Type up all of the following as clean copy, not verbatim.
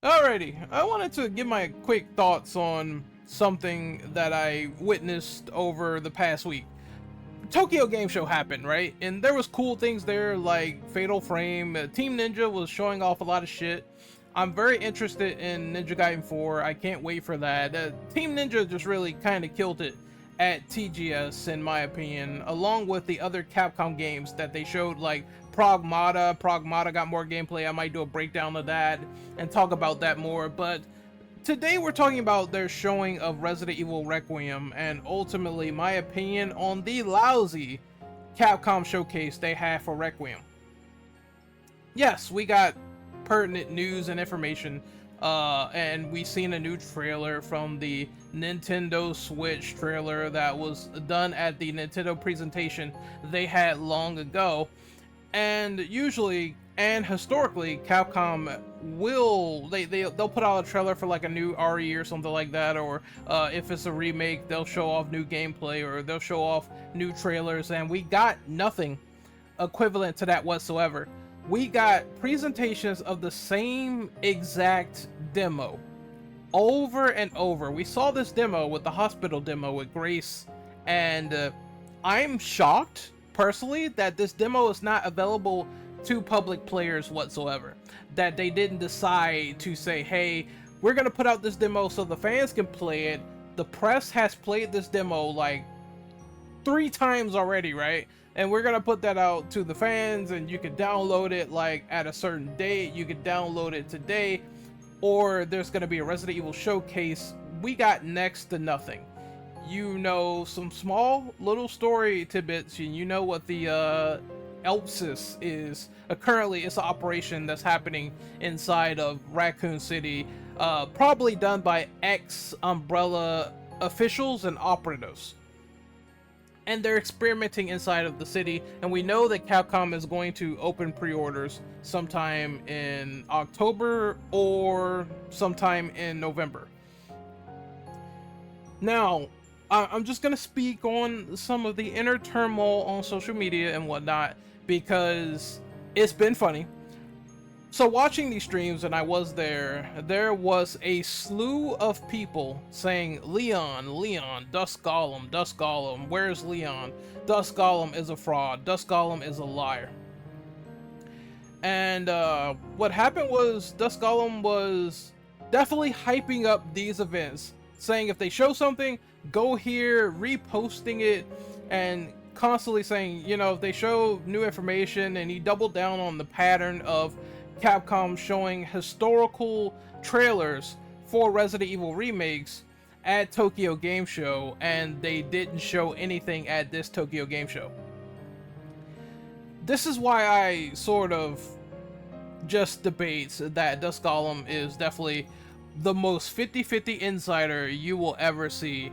Alrighty, I wanted to give my quick thoughts on something that I witnessed over the past week. Tokyo Game Show happened, right? And there was cool things there like Fatal Frame. Team Ninja was showing off a lot of shit. I'm very interested in Ninja Gaiden 4. I can't wait for that. Team Ninja just really kind of killed it at TGS, in my opinion, along with the other Capcom games that they showed, like Pragmata. Pragmata got more gameplay. I might do a breakdown of that and talk about that more. But today we're talking about their showing of Resident Evil Requiem and ultimately my opinion on the lousy Capcom showcase they had for Requiem. Yes, we got pertinent news and information, and we seen a new trailer from the Nintendo Switch trailer that was done at the Nintendo presentation they had long ago. And usually and historically, Capcom will they'll put out a trailer for like a new RE or something like that, or if it's a remake, they'll show off new gameplay or they'll show off new trailers, and we got nothing equivalent to that whatsoever. We got presentations of the same exact demo over and over. We saw this demo with the hospital demo with Grace, and I'm shocked personally that this demo is not available to public players whatsoever. That they didn't decide to say, hey, we're gonna put out this demo so the fans can play it. The press has played this demo like 3 times already, right? And we're gonna put that out to the fans, and you can download it like at a certain date. You can download it today, or there's gonna be a Resident Evil showcase. We got next to nothing. You know, some small little story tidbits, and you know what the Elpsis is. Currently, it's an operation that's happening inside of Raccoon City, probably done by ex-Umbrella officials and operatives. And they're experimenting inside of the city, and we know that Capcom is going to open pre-orders sometime in October or sometime in November. Now, I'm just gonna speak on some of the inner turmoil on social media and whatnot, because it's been funny. So watching these streams, and I was there was a slew of people saying, Leon, Dusk Golem, where's Leon? Dusk Golem is a fraud, Dusk Golem is a liar. And what happened was Dusk Golem was definitely hyping up these events, saying if they show something, go here, reposting it, and constantly saying, you know, if they show new information. And he doubled down on the pattern of Capcom showing historical trailers for Resident Evil remakes at Tokyo Game Show, and they didn't show anything at this Tokyo Game Show. This is why I sort of just debate that Dusk Golem is definitely the most 50-50 insider you will ever see.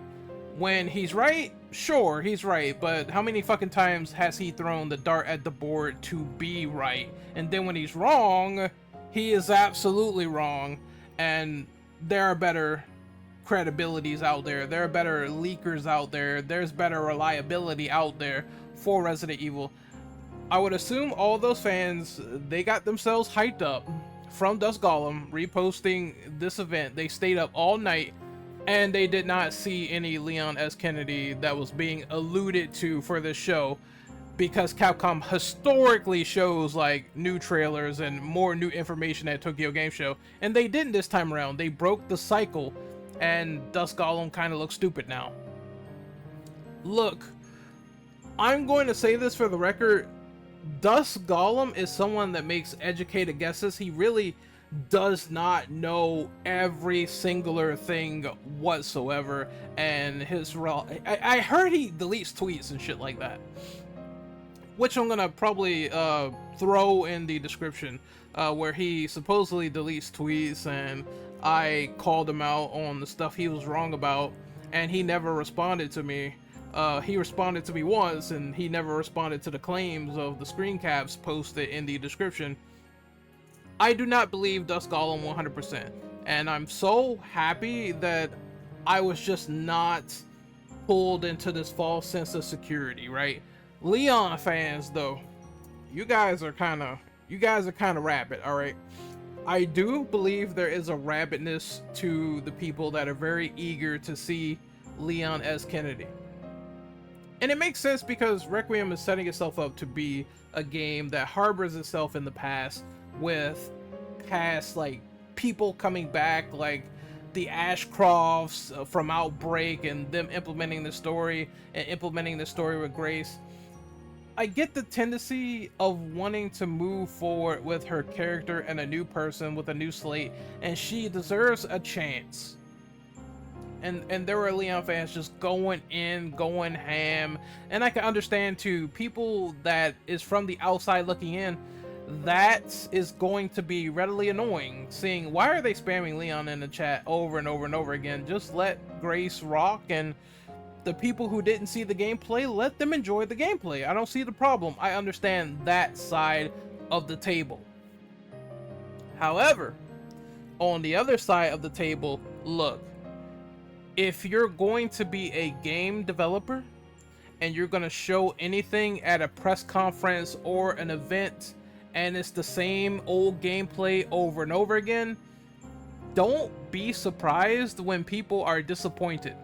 When he's right, sure, he's right, but how many fucking times has he thrown the dart at the board to be right? And then when he's wrong, he is absolutely wrong, and there are better credibilities out there, there are better leakers out there, there's better reliability out there for Resident Evil. I would assume all those fans, they got themselves hyped up from Dusk Golem reposting this event. They stayed up all night, and they did not see any Leon S. Kennedy that was being alluded to for this show, because Capcom historically shows like new trailers and more new information at Tokyo Game Show, and they didn't this time around. They broke the cycle, and Dusk Golem kind of looks stupid now. Look, I'm going to say this for the record. Dusk Golem is someone that makes educated guesses. He really does not know every singular thing whatsoever, and I heard he deletes tweets and shit like that, which I'm gonna probably throw in the description, where he supposedly deletes tweets, and I called him out on the stuff he was wrong about, and he never responded to me. He responded to me once, and he never responded to the claims of the screen caps posted in the description. I do not believe Dusk Golem 100%, and I'm so happy that I was just not pulled into this false sense of security, right? Leon fans, though, you guys are kind of rabid, all right? I do believe there is a rabidness to the people that are very eager to see Leon as Kennedy. And it makes sense because Requiem is setting itself up to be a game that harbors itself in the past, with past like people coming back, like the Ashcrofts from Outbreak, and them implementing the story with Grace. I get the tendency of wanting to move forward with her character and a new person with a new slate, and she deserves a chance. And there were Leon fans just going ham, and I can understand too, people that is from the outside looking in, that is going to be readily annoying, seeing why are they spamming Leon in the chat over and over and over again. Just let Grace rock, and the people who didn't see the gameplay, let them enjoy the gameplay. I don't see the problem. I understand that side of the table. However, on the other side of the table, look, if you're going to be a game developer and you're going to show anything at a press conference or an event and it's the same old gameplay over and over again, don't be surprised when people are disappointed.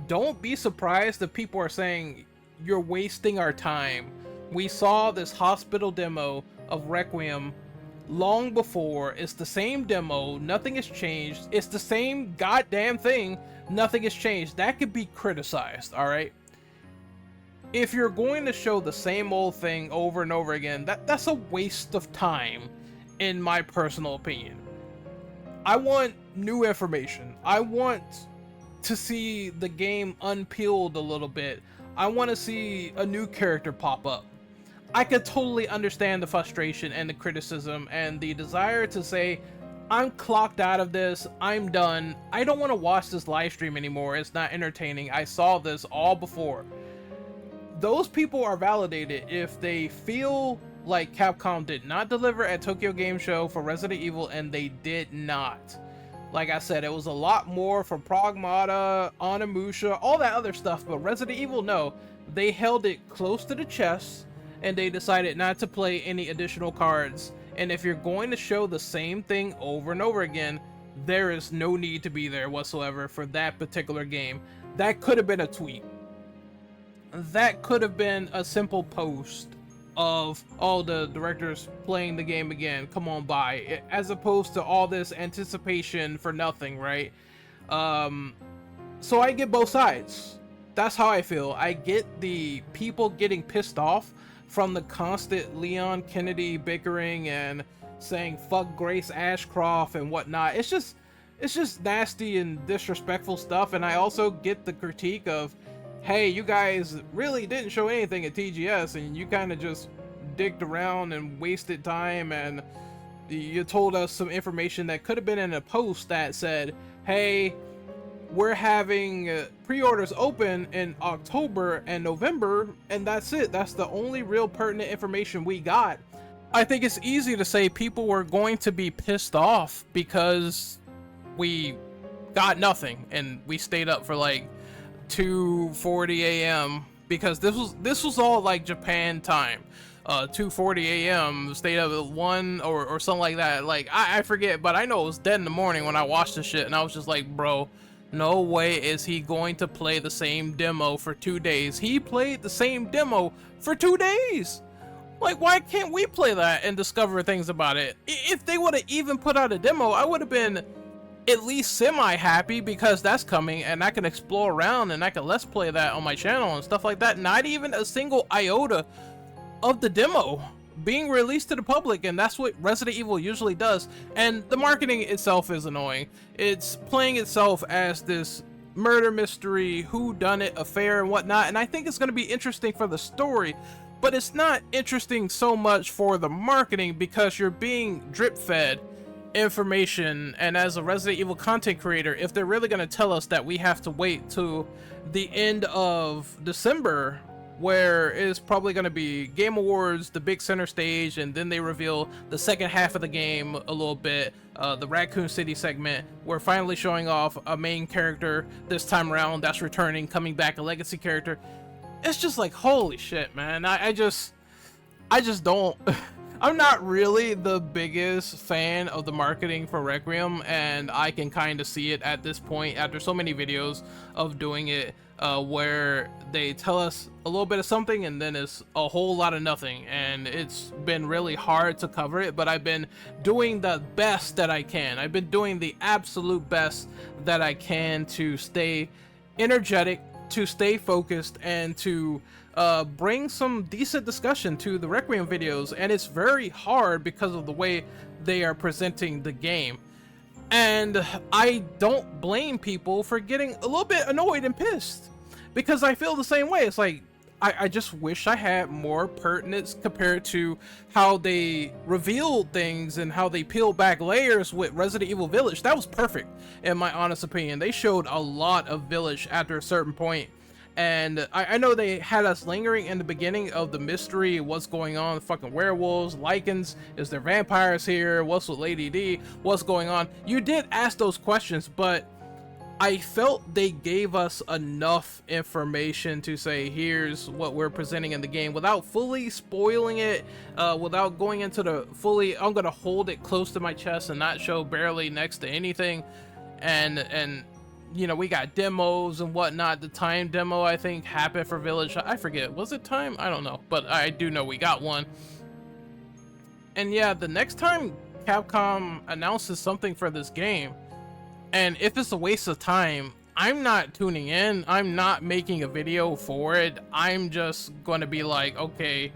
Don't be surprised if people are saying, you're wasting our time. We saw this hospital demo of Requiem long before. It's the same demo, nothing has changed. It's the same goddamn thing, nothing has changed. That could be criticized, alright? If you're going to show the same old thing over and over again, that's a waste of time, in my personal opinion. I want new information. I want to see the game unpeeled a little bit. I want to see a new character pop up. I could totally understand the frustration and the criticism and the desire to say, I'm clocked out of this, I'm done, I don't want to watch this live stream anymore, it's not entertaining, I saw this all before. Those people are validated if they feel like Capcom did not deliver at Tokyo Game Show for Resident Evil, and they did not. Like I said, it was a lot more for Pragmata, Onimusha, all that other stuff, but Resident Evil, no. They held it close to the chest, and they decided not to play any additional cards. And if you're going to show the same thing over and over again, there is no need to be there whatsoever for that particular game. That could have been a tweet. That could have been a simple post of all the directors playing the game again, come on by, as opposed to all this anticipation for nothing, right? So I get both sides. That's how I feel. I get the people getting pissed off from the constant Leon Kennedy bickering and saying fuck Grace Ashcroft and whatnot. It's just nasty and disrespectful stuff. And I also get the critique of, hey, you guys really didn't show anything at TGS, and you kind of just digged around and wasted time, and you told us some information that could have been in a post that said, hey, we're having pre-orders open in October and November, and that's it. That's the only real pertinent information we got. I think it's easy to say people were going to be pissed off because we got nothing, and we stayed up for like 2:40 a.m. because this was all like Japan time. 2:40 a.m. stayed up at 1 or something like that. Like I forget, but I know it was dead in the morning when I watched this shit, and I was just like, bro, no way is he going to play the same demo for 2 days. He played the same demo for 2 days. Like, why can't we play that and discover things about it? If they would have even put out a demo, I would have been at least semi-happy, because that's coming and I can explore around and I can let's play that on my channel and stuff like that. Not even a single iota of the demo being released to the public, and that's what Resident Evil usually does. And the marketing itself is annoying. It's playing itself as this murder mystery, whodunit affair and whatnot, and I think it's going to be interesting for the story, but it's not interesting so much for the marketing, because you're being drip-fed information. And as a Resident Evil content creator, if they're really going to tell us that we have to wait to the end of December, where it's probably going to be Game Awards, the big center stage, and then they reveal the second half of the game a little bit, the Raccoon City segment, we're finally showing off a main character this time around that's returning, coming back, a legacy character. It's just like, holy shit, man. I just don't I'm not really the biggest fan of the marketing for Requiem, and I can kind of see it at this point after so many videos of doing it, where they tell us a little bit of something and then it's a whole lot of nothing, and it's been really hard to cover it, but I've been doing the best that I can. I've been doing the absolute best that I can to stay energetic, to stay focused, and to bring some decent discussion to the Requiem videos, and it's very hard because of the way they are presenting the game. And I don't blame people for getting a little bit annoyed and pissed, because I feel the same way. It's like, I just wish I had more pertinence compared to how they revealed things and how they peel back layers with Resident Evil Village. That was perfect, in my honest opinion. They showed a lot of Village after a certain point. And I know they had us lingering in the beginning of the mystery, what's going on, fucking werewolves, lichens, is there vampires here, what's with Lady D, what's going on. You did ask those questions, but I felt they gave us enough information to say, here's what we're presenting in the game, without fully spoiling it, without going into the fully, I'm gonna hold it close to my chest and not show barely next to anything. And you know, we got demos and whatnot. The time demo, I think, happened for Village. I forget, was it time? I don't know, but I do know we got one. And yeah, the next time Capcom announces something for this game, and if it's a waste of time, I'm not tuning in. I'm not making a video for it. I'm just going to be like, okay,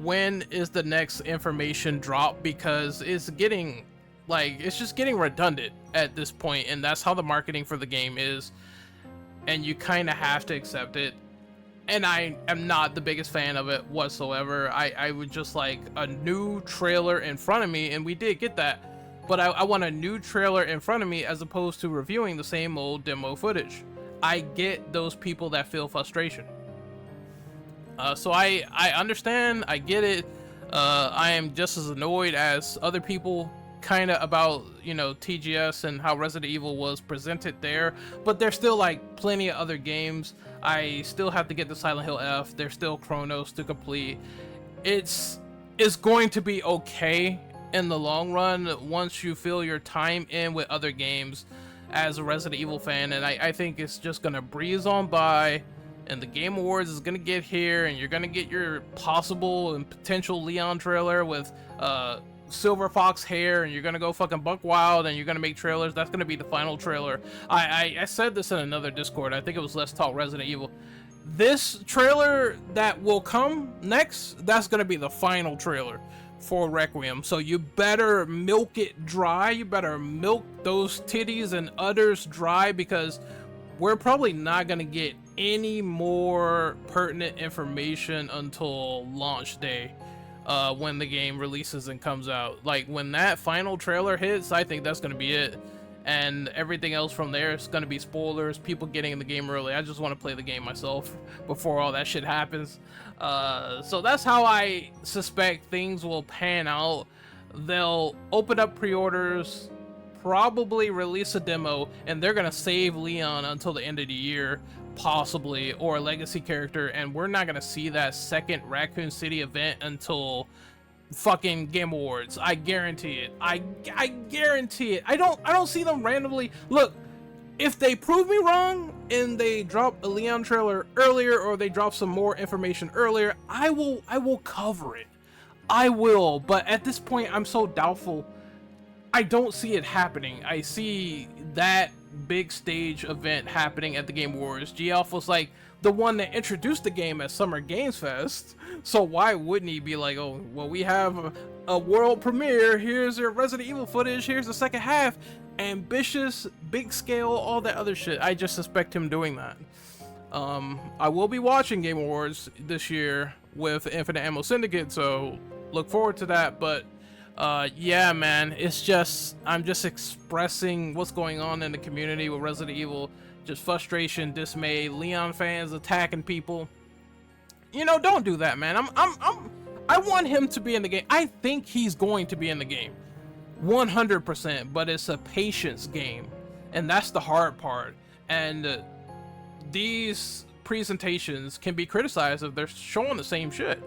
when is the next information drop? Because it's getting, like, it's just getting redundant at this point, and that's how the marketing for the game is, and you kind of have to accept it. And I am not the biggest fan of it whatsoever. I would just like a new trailer in front of me, and we did get that, but I want a new trailer in front of me as opposed to reviewing the same old demo footage. I get those people that feel frustration. So I understand, I get it. I am just as annoyed as other people kind of about, you know, TGS and how Resident Evil was presented there, but there's still like plenty of other games. I still have to get the Silent Hill F. There's still Chronos to complete. It's going to be okay in the long run once you fill your time in with other games as a Resident Evil fan, and I think it's just gonna breeze on by, and the Game Awards is gonna get here, and you're gonna get your possible and potential Leon trailer with Silver Fox hair, and you're gonna go fucking buck wild, and you're gonna make trailers. That's gonna be the final trailer. I said this in another Discord. I think it was Let's Talk Resident Evil. This trailer that will come next, that's gonna be the final trailer for Requiem. So you better milk it dry. You better milk those titties and udders dry, because we're probably not gonna get any more pertinent information until launch day. When the game releases and comes out. Like, when that final trailer hits, I think that's gonna be it, and everything else from there is gonna be spoilers, people getting in the game early. I just want to play the game myself before all that shit happens. So that's how I suspect things will pan out. They'll open up pre-orders, probably release a demo, and they're gonna save Leon until the end of the year, possibly, or a legacy character, and we're not gonna see that second Raccoon City event until fucking Game Awards. I guarantee it. I guarantee it. I don't see them randomly. Look, if they prove me wrong and they drop a Leon trailer earlier, or they drop some more information earlier, I will cover it. I will, but at this point I'm so doubtful. I don't see it happening. I see that big stage event happening at the Game Awards. G-Alpha's like the one that introduced the game at Summer Games Fest, so why wouldn't he be like, oh, well, we have a world premiere, here's your Resident Evil footage, here's the second half, ambitious, big scale, all that other shit. I just suspect him doing that. I will be watching Game Awards this year with Infinite Ammo Syndicate, so look forward to that. But yeah, man, it's just, I'm just expressing what's going on in the community with Resident Evil. Just frustration, dismay, Leon fans attacking people. You know, don't do that, man. I want him to be in the game. I think he's going to be in the game 100%, but it's a patience game, and that's the hard part. And these presentations can be criticized if they're showing the same shit.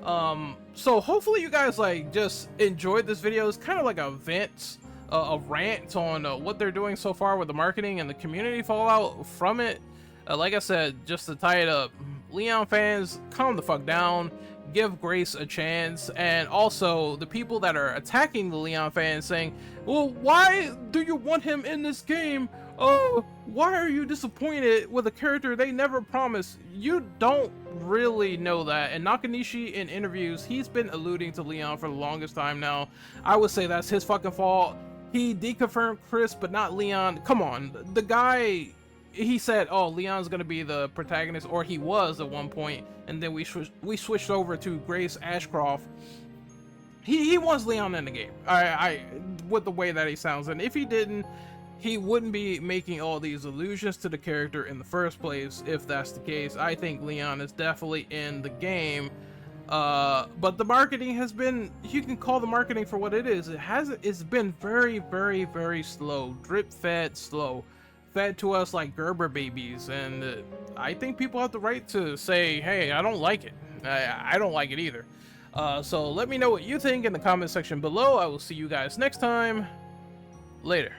So hopefully you guys like just enjoyed this video. It's kind of like a rant on what they're doing so far with the marketing and the community fallout from it. Like I said, just to tie it up, Leon fans, calm the fuck down, give Grace a chance. And also the people that are attacking the Leon fans saying, well, why do you want him in this game? Oh, why are you disappointed with a character they never promised? You don't really know that. And Nakanishi, in interviews, he's been alluding to Leon for the longest time now. I would say that's his fucking fault. He deconfirmed Chris, but not Leon. Come on, the guy, he said, oh, Leon's gonna be the protagonist, or he was at one point, and then we switched over to Grace Ashcroft. He wants Leon in the game. I with the way that he sounds, and if he didn't, he wouldn't be making all these allusions to the character in the first place. If that's the case, I think Leon is definitely in the game. But the marketing has been, you can call the marketing for what it is. It's been very, very, very slow, drip fed, slow, fed to us like Gerber babies. And I think people have the right to say, hey, I don't like it. I don't like it either. So let me know what you think in the comment section below. I will see you guys next time. Later.